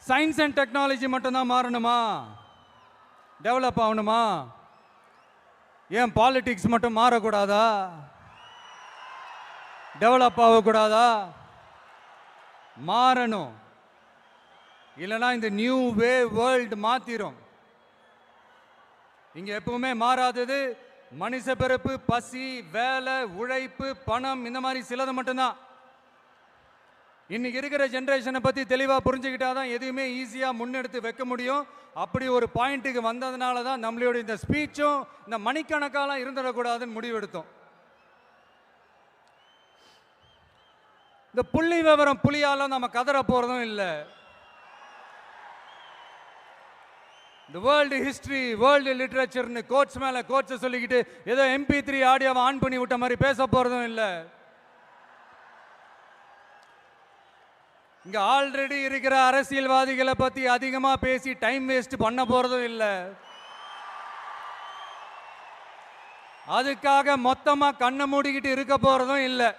Science and technology மட்டும்தான் மாறணுமா? Develop ஆகணுமா? ஏன் பாலிடிக்ஸ் மட்டும் மாறக்கூடாதா? டெவலப் ஆகக்கூடாதா? மாறணும். இல்லைனா இந்த நியூ வே வேர்ல்டு மாத்திரும். இங்க எப்பவுமே மாறாதது மனுஷ பிறப்பு, பசி, வேலை, உழைப்பு, பணம், இந்த மாதிரி சிலது மட்டும்தான். இன்னைக்கு இருக்கிற ஜென்ரேஷனை பத்தி தெளிவா புரிஞ்சுக்கிட்டாதான் எதுவுமே ஈஸியா முன்னெடுத்து வைக்க முடியும். அப்படி ஒரு பாயிண்ட்டுக்கு வந்ததுனால தான் நம்மளோட இந்த ஸ்பீச்சும் இந்த மணிக்கணக்காலாம் இருந்துடக்கூடாதுன்னு முடிவெடுத்தோம். இந்த புள்ளி விவரம் புலியால நம்ம கதற போறதும் இல்லை. இந்த வேர்ல்டு ஹிஸ்டரி, வேர்ல்டு லிட்ரேச்சர்னு கோட்ஸ் மேல கோட்ஸ் சொல்லிக்கிட்டு ஏதோ MP3 ஆடியோவை ஆன் பண்ணி விட்ட மாதிரி பேச போறதும் இல்லை. இங்க ஆல்ரெடி இருக்கிற அரசியல்வாதிகளை பத்தி அதிகமா பேசி டைம் வேஸ்ட் பண்ண போறதும் இல்லை. அதுக்காக மொத்தமா கண்ணை மூடிக்கிட்டு இருக்க போறதும் இல்லை.